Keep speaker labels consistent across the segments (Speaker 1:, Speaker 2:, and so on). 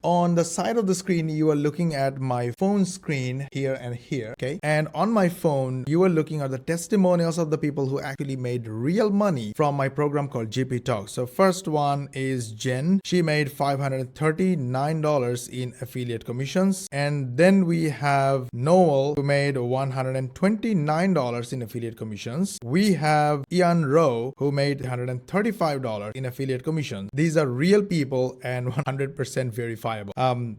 Speaker 1: On the side of the screen, you are looking at my phone screen here and here, okay? And on my phone, you are looking at the testimonials of the people who actually made real money from my program called GPTok. So first one is Jen. She made $539 in affiliate commissions. And then we have Noel, who made $129 in affiliate commissions. We have Ian Rowe, who made $135 in affiliate commissions. These are real people and 100% verifiable.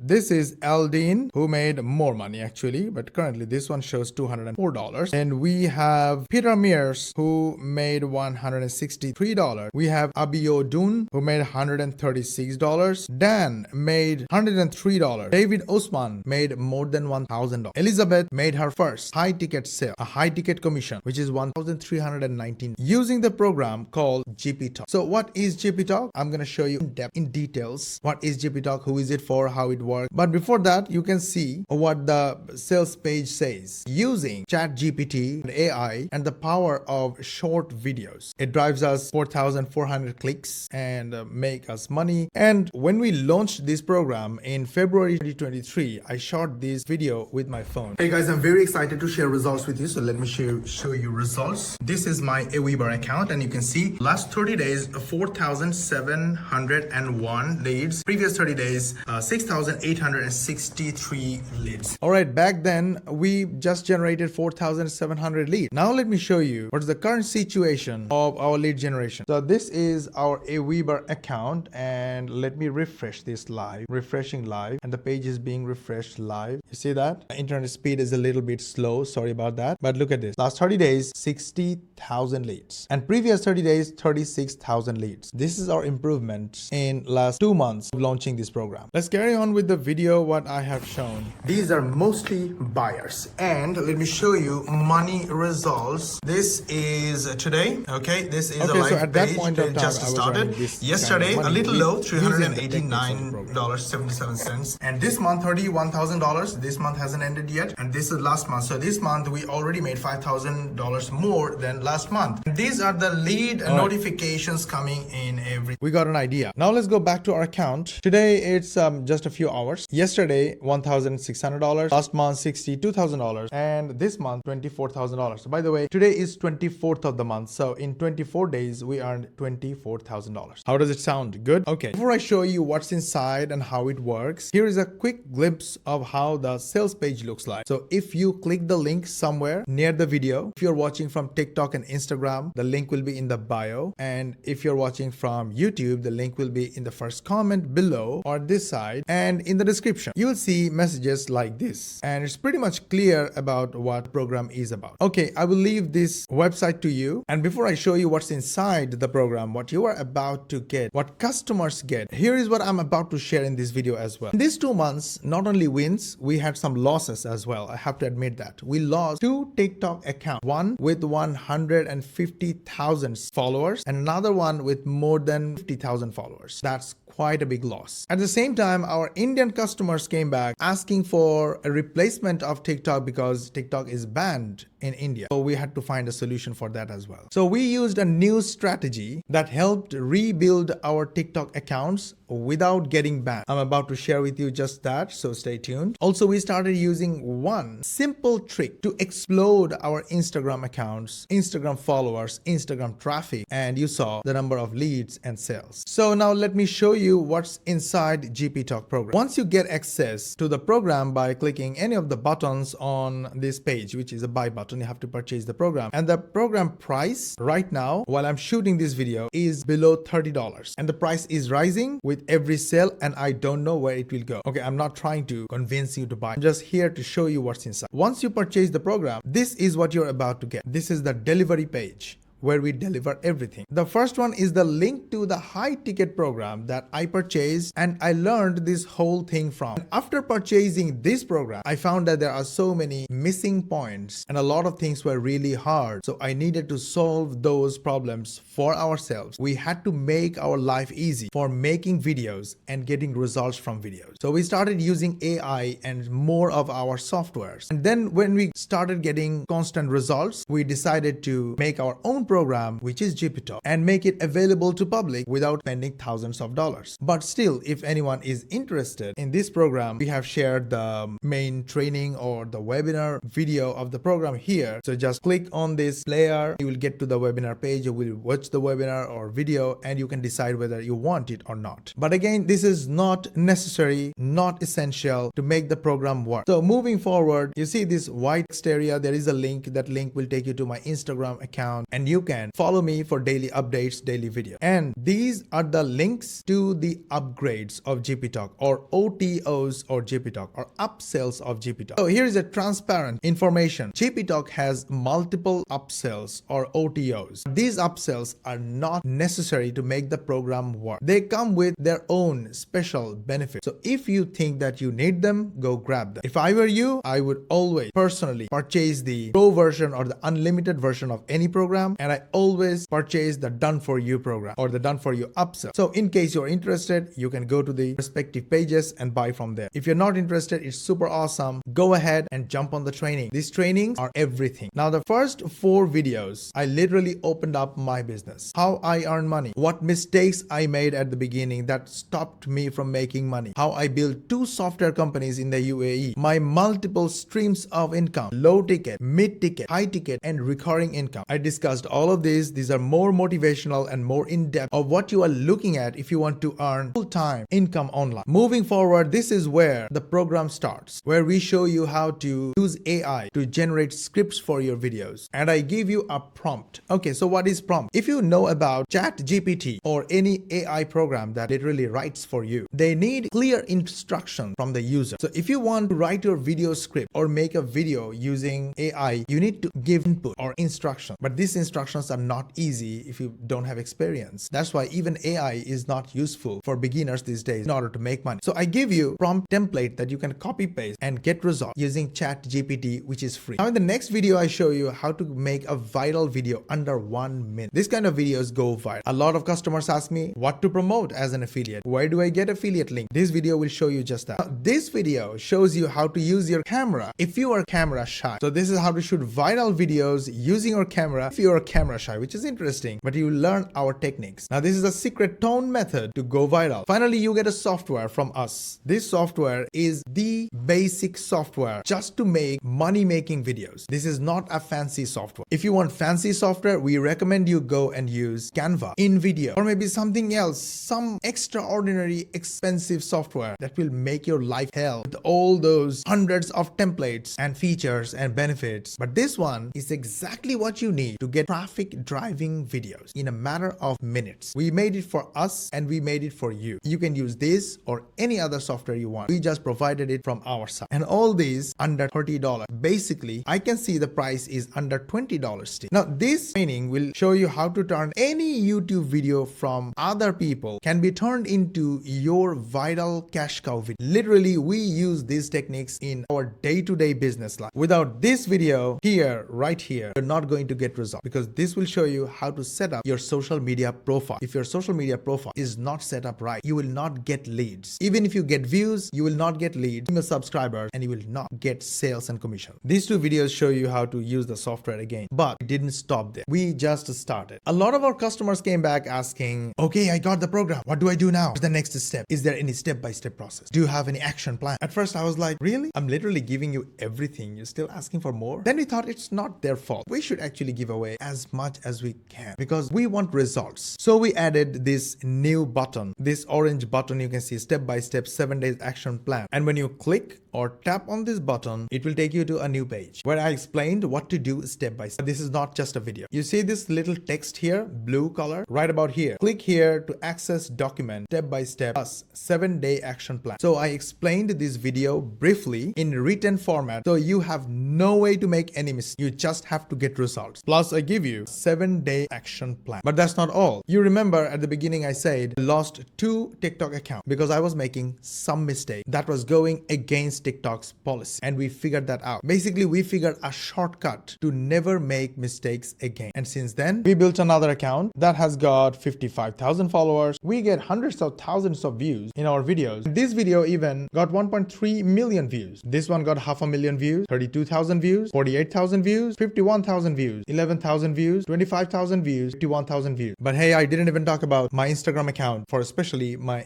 Speaker 1: This is Aldine, who made more money actually, but currently this one shows $204. And we have Peter Mears, who made $163. We have Abiodun, who made $136. Dan made $103. David Osman made more than $1,000. Elizabeth made her first high ticket sale, a high ticket commission, which is $1,319 using the program called GPTok. So what is GPTok? I'm going to show you in depth, in details, what is GPTok, who is it for, how it works. But before that, you can see what the sales page says. Using ChatGPT and AI and the power of short videos, it drives us 4,400 clicks and make us money. And when we launched this program in February 2023, I shot this video with my phone. Hey guys, I'm very excited to share results with you. So let me show you results. This is my Weber account, and you can see last 30 days 4,701 leads. Previous 30 days 6,863 leads. All right, back then we just generated 4,700 leads. Now let me show you what's the current situation of our lead generation. So this is our Weber account, and let me refresh this live, refreshing live, and the page is being refreshed live. You see that? Internet speed is a little bit slow, sorry about that. But look at this. Last 30 days, 60,000 leads. And previous 30 days, 36,000 leads. This is our improvement in last 2 months of launching this program. Let's carry on with the video, what I have shown. These are mostly buyers. And let me show you money results. This is today, okay? This is a live
Speaker 2: so at
Speaker 1: page
Speaker 2: that point of time,
Speaker 1: just started. Yesterday, a little low, $389.77. And this month, $31,000. This month hasn't ended yet. And this is last month. So this month, we already made $5,000 more than last month. And these are the lead notifications coming in every. We got an idea. Now let's go back to our account. Today, it's just a few hours. Yesterday, $1,600. Last month, $62,000. And this month, $24,000. So by the way, today is 24th of the month. So in 24 days, we earned $24,000. How does it sound? Good? Okay. Before I show you what's inside and how it works, here is a quick glimpse of how the sales page looks like. So if you click the link somewhere near the video, if you're watching from TikTok and Instagram, the link will be in the bio. And if you're watching from YouTube, the link will be in the first comment below or this side, and in the description you'll see messages like this, and it's pretty much clear about what the program is about. Okay, I will leave this website to you, and before I show you what's inside the program, what you are about to get, what customers get, here is what I'm about to share in this video as well. In these 2 months, not only wins, we had some losses as well. I have to admit that we lost 2 TikTok accounts, one with 150,000 followers and another one with more than 50,000 followers. That's quite a big loss. At the same time, our Indian customers came back asking for a replacement of TikTok because TikTok is banned in India. So we had to find a solution for that as well. So we used a new strategy that helped rebuild our TikTok accounts without getting banned. I'm about to share with you just that, so stay tuned. Also, we started using one simple trick to explode our Instagram accounts, Instagram followers, Instagram traffic, and you saw the number of leads and sales. So now let me show you what's inside GPTok program. Once you get access to the program by clicking any of the buttons on this page, which is a buy button, you have to purchase the program. And the program price right now, while I'm shooting this video, is below $30. And the price is rising with every sale, and I don't know where it will go. Okay, I'm not trying to convince you to buy. I'm just here to show you what's inside. Once you purchase the program, this is what you're about to get. This is the delivery page, where we deliver everything. The first one is the link to the high ticket program that I purchased and I learned this whole thing from. And after purchasing this program, I found that there are so many missing points and a lot of things were really hard. So I needed to solve those problems for ourselves. We had to make our life easy for making videos and getting results from videos. So we started using AI and more of our softwares. And then when we started getting constant results, we decided to make our own program, which is GPTok, and make it available to public without spending thousands of dollars. But still, if anyone is interested in this program, we have shared the main training or the webinar video of the program here. So just click on this player, you will get to the webinar page, you will watch the webinar or video, and you can decide whether you want it or not. But again, this is not necessary, not essential to make the program work. So moving forward, you see this white text area, there is a link. That link will take you to my Instagram account, and you can follow me for daily updates, daily video. And these are the links to the upgrades of GPTok, or OTOs or GPTok, or upsells of GPTok. So here is a transparent information. GPTok has multiple upsells or OTOs. These upsells are not necessary to make the program work. They come with their own special benefits. So if you think that you need them, go grab them. If I were you, I would always personally purchase the pro version or the unlimited version of any program, and I always purchase the done for you program or the done for you upsell. So in case you're interested, you can go to the respective pages and buy from there. If you're not interested, it's super awesome. Go ahead and jump on the training. These trainings are everything. Now, the first 4 videos, I literally opened up my business, how I earn money, what mistakes I made at the beginning that stopped me from making money, how I built 2 software companies in the UAE, my multiple streams of income, low ticket, mid ticket, high ticket, and recurring income. I discussed all of these. These are more motivational and more in-depth of what you are looking at if you want to earn full-time income online. Moving forward, this is where the program starts, where we show you how to use AI to generate scripts for your videos. And I give you a prompt. Okay, so what is prompt? If you know about ChatGPT or any AI program that literally writes for you, they need clear instruction from the user. So if you want to write your video script or make a video using AI, you need to give input or instruction. But these instructions are not easy if you don't have experience. That's why even AI is not useful for beginners these days in order to make money. So I give you prompt template that you can copy paste and get results using ChatGPT, which is free. Now in the next video, I show you how to make a viral video under 1 minute. This kind of videos go viral. A lot of customers ask me what to promote as an affiliate. Where do I get affiliate link? This video will show you just that. Now, this video shows you how to use your camera if you are camera shy. So this is how to shoot viral videos using your camera if you are camera shy, which is interesting, but you learn our techniques. Now this is a secret tone method to go viral. Finally, you get a software from us. This software is the basic software just to make money-making videos. This is not a fancy software. If you want fancy software, we recommend you go and use Canva, InVideo, or maybe something else, some extraordinary expensive software that will make your life hell with all those hundreds of templates and features and benefits. But this one is exactly what you need to get traffic driving videos in a matter of minutes. We made it for us and we made it for you. You can use this or any other software you want. We just provided it from our side. And all these under $30. Basically, I can see the price is under $20 still. Now, this training will show you how to turn any YouTube video from other people can be turned into your viral cash cow video. Literally, we use these techniques in our day-to-day business life. Without this video here, right here, you're not going to get results, because this will show you how to set up your social media profile. If your social media profile is not set up right, you will not get leads. Even if you get views, you will not get leads, email subscribers, and you will not get sales and commission. These 2 videos show you how to use the software again, but we didn't stop there. We just started. A lot of our customers came back asking, okay, I got the program. What do I do now? What's the next step? Is there any step-by-step process? Do you have any action plan? At first I was like, really? I'm literally giving you everything. You're still asking for more? Then we thought it's not their fault. We should actually give away as much as we can because we want results. So we added this new button, this orange button. You can see step-by-step 7 days action plan. And when you click or tap on this button, it will take you to a new page where I explained what to do step by step. This is not just a video. You see this little text here, blue color, right about here. Click here to access document step by step plus 7-day action plan. So I explained this video briefly in written format, so you have no way to make any mistake. You just have to get results. Plus I give you 7-day action plan. But that's not all. You remember at the beginning I said I lost 2 TikTok accounts because I was making some mistake that was going against TikTok's policy, and we figured that out. Basically, we figured a shortcut to never make mistakes again. And since then, we built another account that has got 55,000 followers. We get hundreds of thousands of views in our videos. This video even got 1.3 million views. This one got 500,000 views, 32,000 views, 48,000 views, 51,000 views, 11,000 views, 25,000 views, 51,000 views. But hey, I didn't even talk about my Instagram account for especially my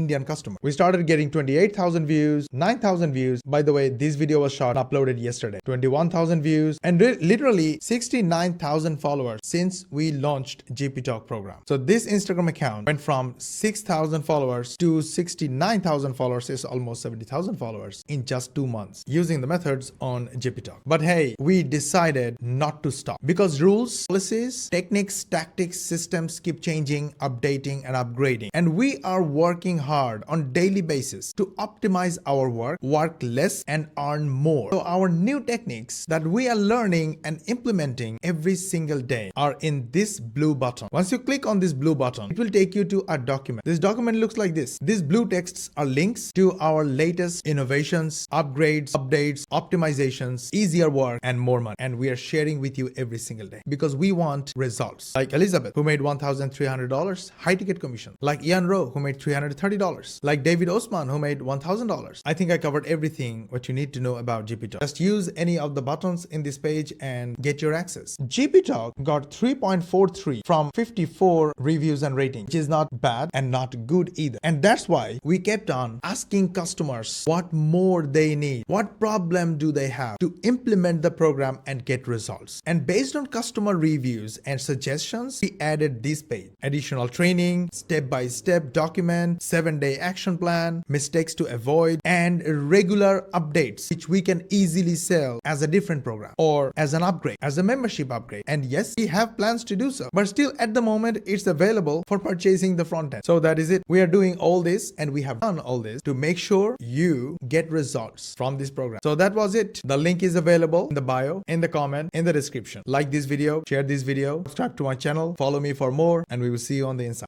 Speaker 1: Indian customer. We started getting 28,000 views, 9,000 views. By the way, this video was shot and uploaded yesterday. 21,000 views and literally 69,000 followers since we launched GPTok program. So this Instagram account went from 6,000 followers to 69,000 followers, is almost 70,000 followers in just 2 months using the methods on GPTok. But hey, we decided not to stop because rules, policies, techniques, tactics, systems keep changing, updating and upgrading. And we are working hard on daily basis to optimize our work less and earn more. So our new techniques that we are learning and implementing every single day are in this blue button. Once you click on this blue button, it will take you to a document. This document looks like this. These blue texts are links to our latest innovations, upgrades, updates, optimizations, easier work and more money. And we are sharing with you every single day because we want results. Like Elizabeth, who made $1,300 high ticket commission. Like Ian Rowe, who made $330. Like David Osman, who made $1,000. I think I covered everything what you need to know about GPTok. Just use any of the buttons in this page and get your access. GPTok got 3.43 from 54 reviews and ratings, which is not bad and not good either. And that's why we kept on asking customers what more they need, what problem do they have to implement the program and get results. And based on customer reviews and suggestions, we added this page. Additional training, step-by-step document, 7-day action plan, mistakes to avoid, and regular updates, which we can easily sell as a different program or as an upgrade, as a membership upgrade. And yes, we have plans to do so, but still at the moment, it's available for purchasing the front end. So that is it. We are doing all this and we have done all this to make sure you get results from this program. So that was it. The link is available in the bio, in the comment, in the description. Like this video, share this video, subscribe to my channel, follow me for more, and we will see you on the inside.